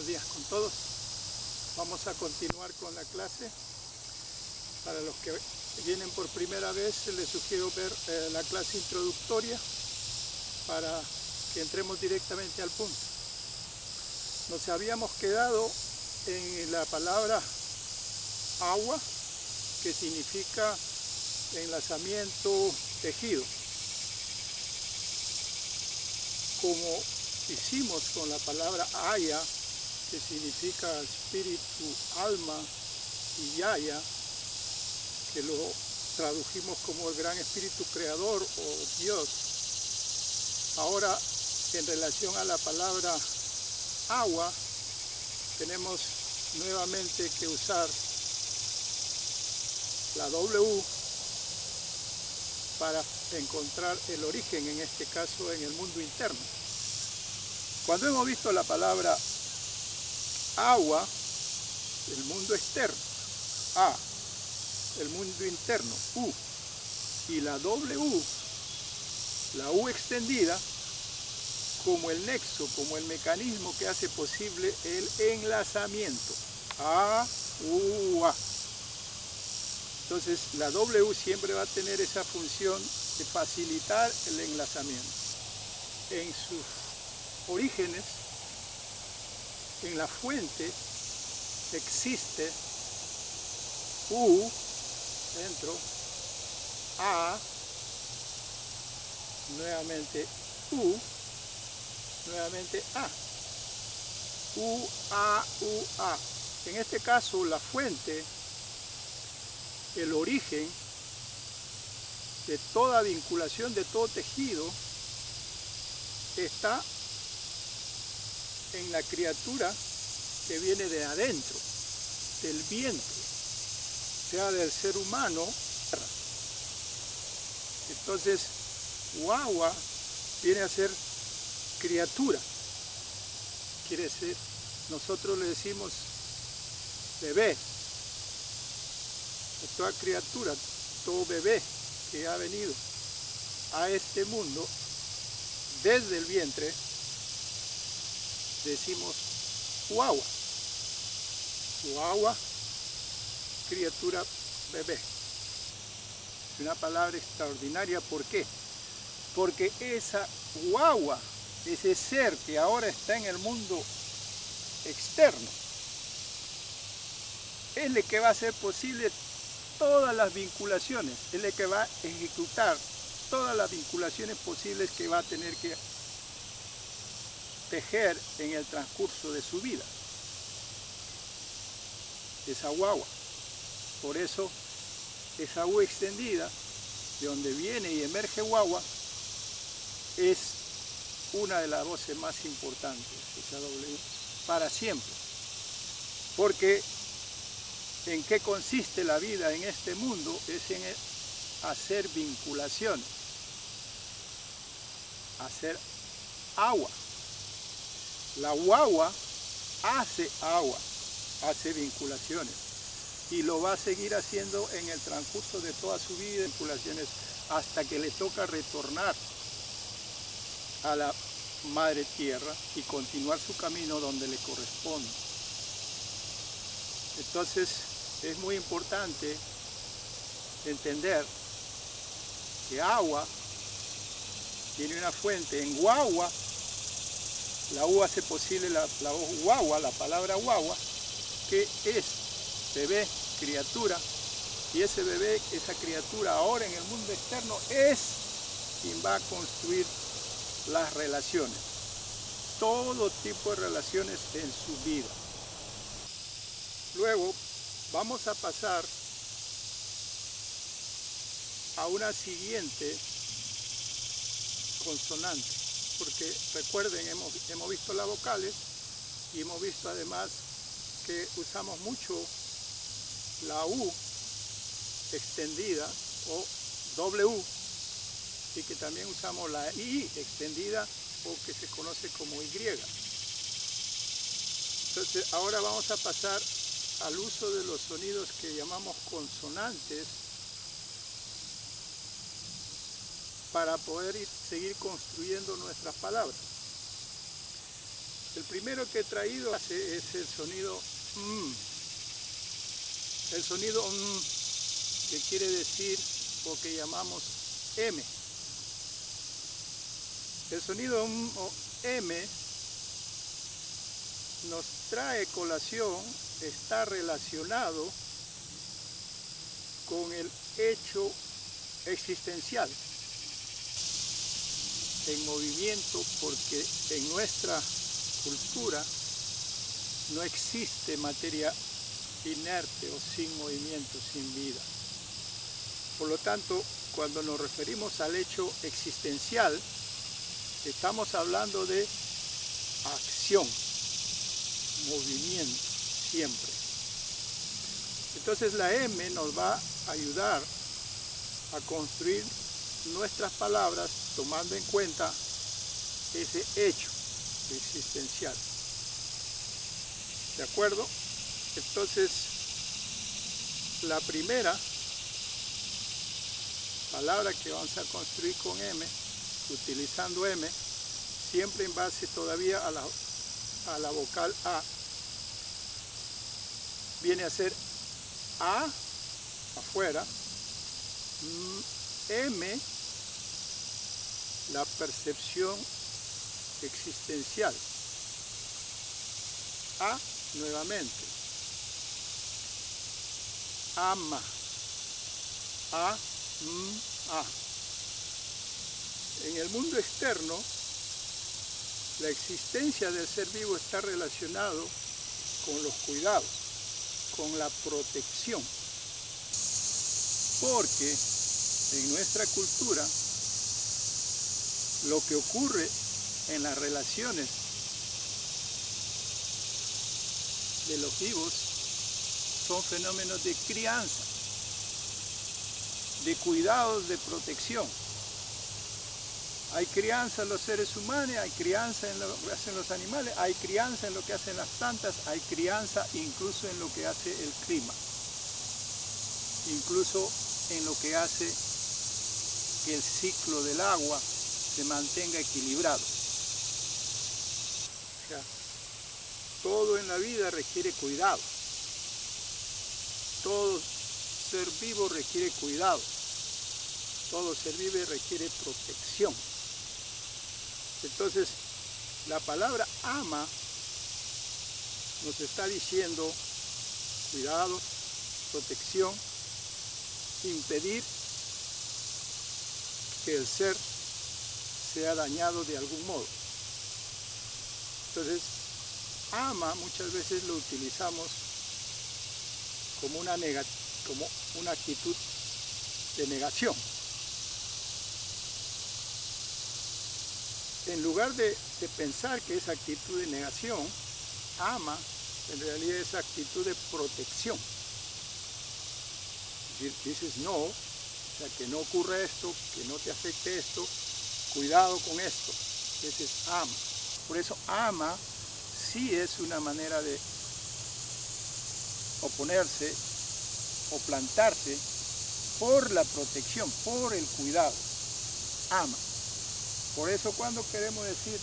Buenos días con todos. Vamos a continuar con la clase. Para los que vienen por primera vez, les sugiero ver la clase introductoria para que entremos directamente al punto. Nos habíamos quedado en la palabra agua, que significa enlazamiento, tejido. Como hicimos con la palabra Aya, que significa espíritu, alma, y Yaya, que lo tradujimos como el gran espíritu creador o Dios. Ahora, en relación a la palabra agua, tenemos nuevamente que usar la W para encontrar el origen, en este caso en el mundo interno. Cuando hemos visto la palabra agua, el mundo externo, A, el mundo interno, U, y la W, la U extendida, como el nexo, como el mecanismo que hace posible el enlazamiento, A, U, A. Entonces la W siempre va a tener esa función de facilitar el enlazamiento. En sus orígenes, en la fuente, existe U, dentro, A, nuevamente U, nuevamente A. U, A, U, A. En este caso, la fuente, el origen de toda vinculación, de todo tejido, está en la criatura que viene de adentro, del vientre, sea del ser humano. Entonces, guagua viene a ser criatura. Quiere decir, nosotros le decimos bebé. Toda criatura, todo bebé que ha venido a este mundo desde el vientre, decimos guagua. Guagua, criatura, bebé. Es una palabra extraordinaria. ¿Por qué? Porque esa guagua, ese ser que ahora está en el mundo externo, es el que va a hacer posible todas las vinculaciones, es el que va a ejecutar todas las vinculaciones posibles que va a tener que tejer en el transcurso de su vida. Esa guagua. Por eso, esa U extendida, de donde viene y emerge guagua, es una de las voces más importantes, esa W, para siempre. Porque ¿en qué consiste la vida en este mundo? Es en hacer vinculaciones, hacer agua. La guagua hace agua, hace vinculaciones, y lo va a seguir haciendo en el transcurso de toda su vida, vinculaciones, hasta que le toca retornar a la madre tierra y continuar su camino donde le corresponde. Entonces, es muy importante entender que agua tiene una fuente en guagua. La U hace posible la voz guagua, la palabra guagua, que es bebé, criatura, y ese bebé, esa criatura ahora en el mundo externo es quien va a construir las relaciones, todo tipo de relaciones en su vida. Luego vamos a pasar a una siguiente consonante, porque recuerden, hemos visto las vocales y hemos visto además que usamos mucho la U extendida o W, y que también usamos la I extendida, o que se conoce como Y. Entonces ahora vamos a pasar al uso de los sonidos que llamamos consonantes para poder seguir construyendo nuestras palabras. El primero que he traído es el sonido m. El sonido m, que quiere decir o que llamamos m. El sonido m o m nos trae colación, está relacionado con el hecho existencial, en movimiento, porque en nuestra cultura no existe materia inerte o sin movimiento, sin vida. Por lo tanto, cuando nos referimos al hecho existencial, estamos hablando de acción, movimiento, siempre. Entonces la M nos va a ayudar a construir nuestras palabras tomando en cuenta ese hecho existencial. ¿De acuerdo? Entonces, la primera palabra que vamos a construir con M, utilizando M, siempre en base todavía a la vocal A, viene a ser A, afuera, M, la percepción existencial, A, nuevamente, ama, A, A. En el mundo externo, la existencia del ser vivo está relacionado con los cuidados, con la protección, porque en nuestra cultura lo que ocurre en las relaciones de los vivos son fenómenos de crianza, de cuidados, de protección. Hay crianza en los seres humanos, hay crianza en lo que hacen los animales, hay crianza en lo que hacen las plantas, hay crianza incluso en lo que hace el clima, incluso en lo que hace que el ciclo del agua se mantenga equilibrado. O sea, todo en la vida requiere cuidado. Todo ser vivo requiere cuidado. Todo ser vivo requiere protección. Entonces, la palabra ama nos está diciendo cuidado, protección, impedir que el ser sea dañado de algún modo. Entonces, ama muchas veces lo utilizamos como una actitud de negación. En lugar de pensar que esa actitud de negación, ama, en realidad es actitud de protección. Es decir, dices no, o sea, que no ocurra esto, que no te afecte esto, cuidado con esto. Ese es ama. Por eso ama sí es una manera de oponerse o plantarse por la protección, por el cuidado. Ama. Por eso cuando queremos decir,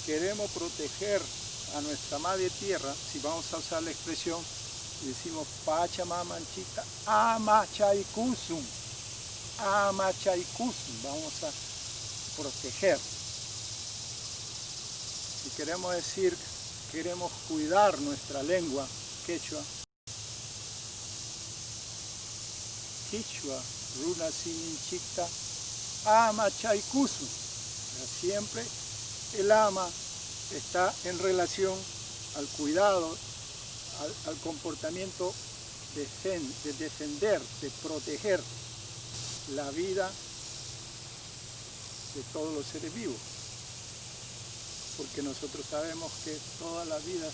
queremos proteger a nuestra madre tierra, si vamos a usar la expresión, decimos Pachamamanchita, ama chaykusum, ama chaykusum, vamos a proteger. Si queremos decir, queremos cuidar nuestra lengua quechua, Quichua, Runa Sininchita, ama chaykusu. Siempre el ama está en relación al cuidado, al comportamiento de defender, de proteger la vida de todos los seres vivos. Porque nosotros sabemos que todas las vidas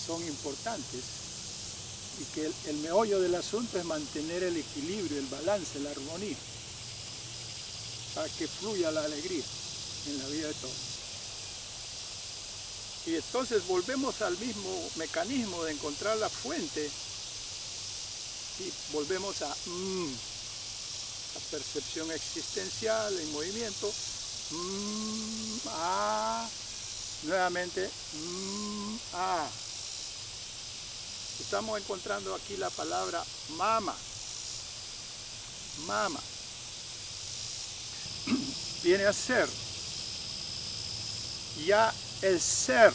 son importantes y que el meollo del asunto es mantener el equilibrio, el balance, la armonía, para que fluya la alegría en la vida de todos. Y entonces volvemos al mismo mecanismo de encontrar la fuente y volvemos a la percepción existencial en movimiento, Nuevamente, estamos encontrando aquí la palabra mama. Mama viene a ser ya el ser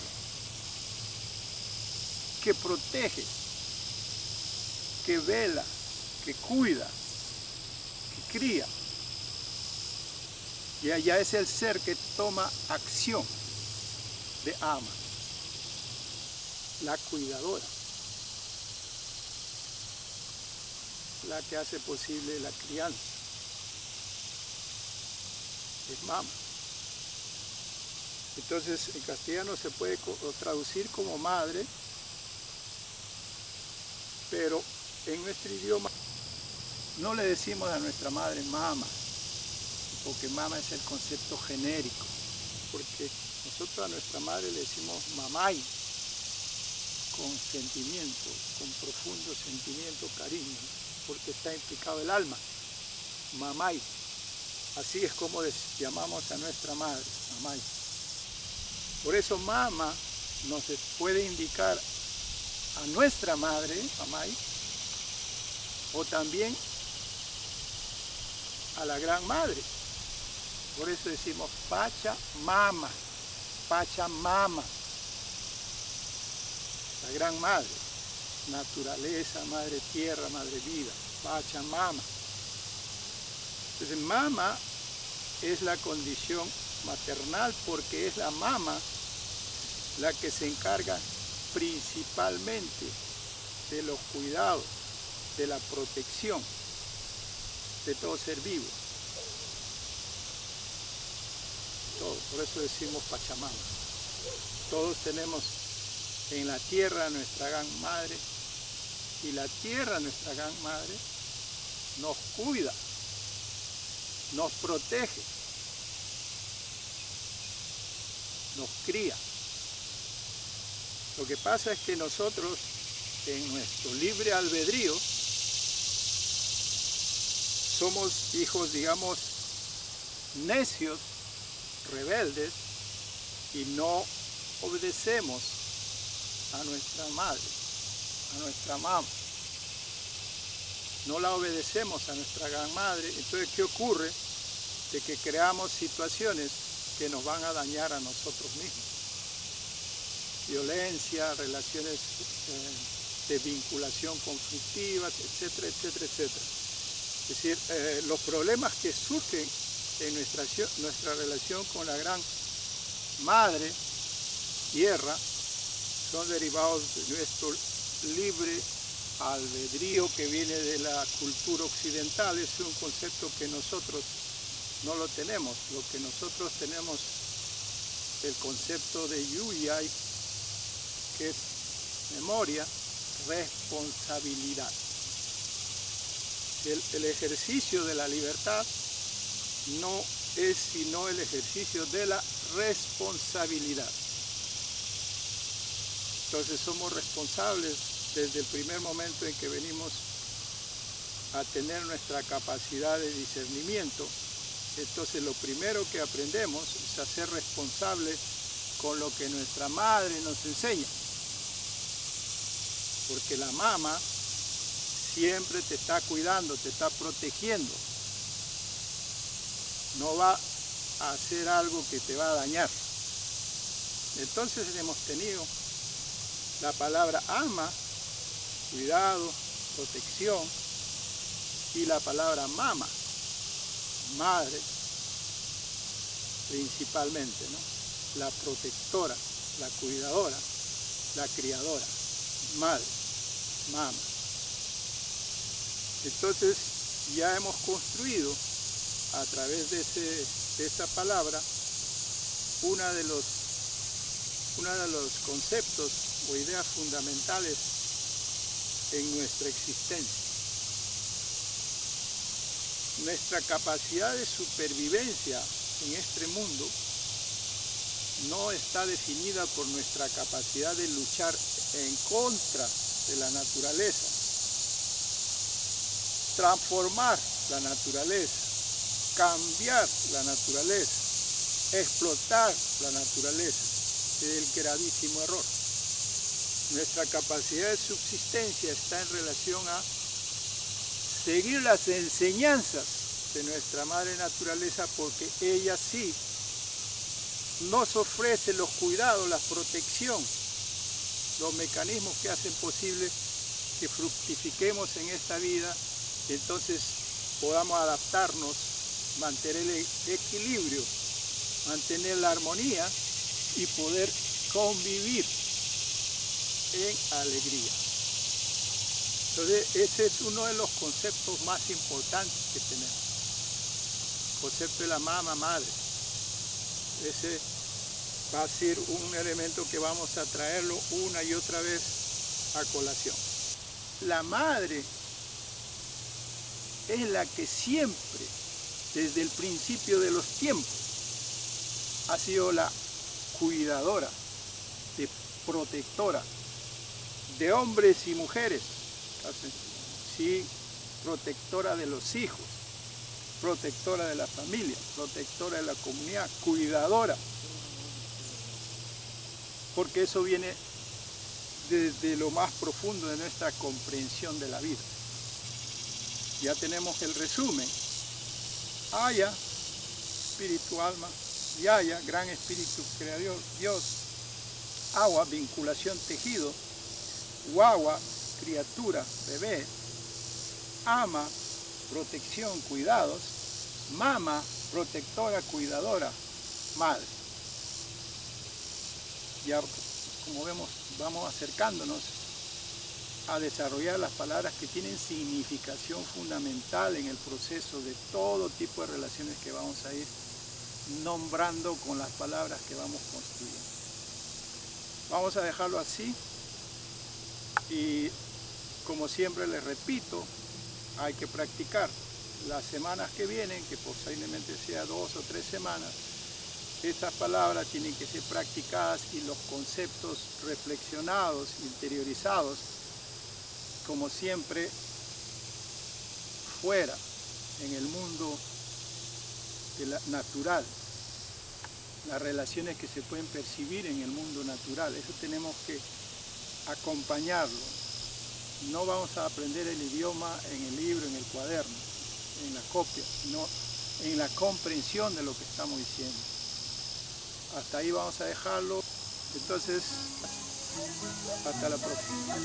que protege, que vela, que cuida, que cría. Y allá es el ser que toma acción de ama, la cuidadora, la que hace posible la crianza, es mama. Entonces en castellano se puede traducir como madre, pero en nuestro idioma no le decimos a nuestra madre mama, porque mama es el concepto genérico, porque nosotros a nuestra madre le decimos mamay, con sentimiento, con profundo sentimiento, cariño, porque está implicado el alma, mamay. Así es como llamamos a nuestra madre, mamay. Por eso mama nos puede indicar a nuestra madre, mamay, o también a la gran madre. Por eso decimos Pachamama, Pachamama, la gran madre, naturaleza, madre tierra, madre vida, Pachamama. Entonces mama es la condición maternal porque es la mama la que se encarga principalmente de los cuidados, de la protección de todo ser vivo. Todo, por eso decimos Pachamama. Todos tenemos en la tierra nuestra gran madre y la tierra, nuestra gran madre, nos cuida, nos protege, nos cría. Lo que pasa es que nosotros, en nuestro libre albedrío, somos hijos, digamos, necios, rebeldes, y no obedecemos a nuestra madre, a nuestra mamá. No la obedecemos a nuestra gran madre. Entonces, ¿qué ocurre? De que creamos situaciones que nos van a dañar a nosotros mismos. Violencia, relaciones de vinculación conflictivas, etcétera, etcétera, etcétera. Es decir, los problemas que surgen en nuestra relación con la gran madre tierra son derivados de nuestro libre albedrío que viene de la cultura occidental. Es un concepto que nosotros no lo tenemos. Lo que nosotros tenemos, el concepto de Yuyay, que es memoria, responsabilidad. El ejercicio de la libertad no es sino el ejercicio de la responsabilidad. Entonces somos responsables desde el primer momento en que venimos a tener nuestra capacidad de discernimiento. Entonces lo primero que aprendemos es a ser responsables con lo que nuestra madre nos enseña. Porque la mamá siempre te está cuidando, te está protegiendo. No va a hacer algo que te va a dañar. Entonces hemos tenido la palabra alma, cuidado, protección, y la palabra mama, madre, principalmente, ¿no? La protectora, la cuidadora, la criadora, madre, mama. Entonces ya hemos construido a través de esta palabra uno de los conceptos o ideas fundamentales en nuestra existencia. Nuestra capacidad de supervivencia en este mundo no está definida por nuestra capacidad de luchar en contra de la naturaleza, transformar la naturaleza, cambiar la naturaleza, explotar la naturaleza. el gravísimo error. Nuestra capacidad de subsistencia está en relación a seguir las enseñanzas de nuestra madre naturaleza, porque ella sí nos ofrece los cuidados, la protección, los mecanismos que hacen posible que fructifiquemos en esta vida, entonces podamos adaptarnos, mantener el equilibrio, mantener la armonía y poder convivir en alegría. Entonces ese es uno de los conceptos más importantes que tenemos, el concepto de la mamá madre. Ese va a ser un elemento que vamos a traerlo una y otra vez a colación. La madre es la que siempre, desde el principio de los tiempos, ha sido la cuidadora, de protectora de hombres y mujeres, sí, protectora de los hijos, protectora de la familia, protectora de la comunidad, cuidadora, porque eso viene desde lo más profundo de nuestra comprensión de la vida. Ya tenemos el resumen. Aya, espíritu, alma, Yaya, gran espíritu creador, Dios. Agua, vinculación, tejido. Guagua, criatura, bebé. Ama, protección, cuidados. Mama, protectora, cuidadora, madre. Ya, como vemos, vamos acercándonos a desarrollar las palabras que tienen significación fundamental en el proceso de todo tipo de relaciones que vamos a ir nombrando con las palabras que vamos construyendo. Vamos a dejarlo así y, como siempre les repito, hay que practicar. Las semanas que vienen, que posiblemente sea 2 o 3 semanas, estas palabras tienen que ser practicadas y los conceptos reflexionados, interiorizados, como siempre, fuera, en el mundo natural, las relaciones que se pueden percibir en el mundo natural. Eso tenemos que acompañarlo. No vamos a aprender el idioma en el libro, en el cuaderno, en la copia, sino en la comprensión de lo que estamos diciendo. Hasta ahí vamos a dejarlo. Entonces, hasta la próxima.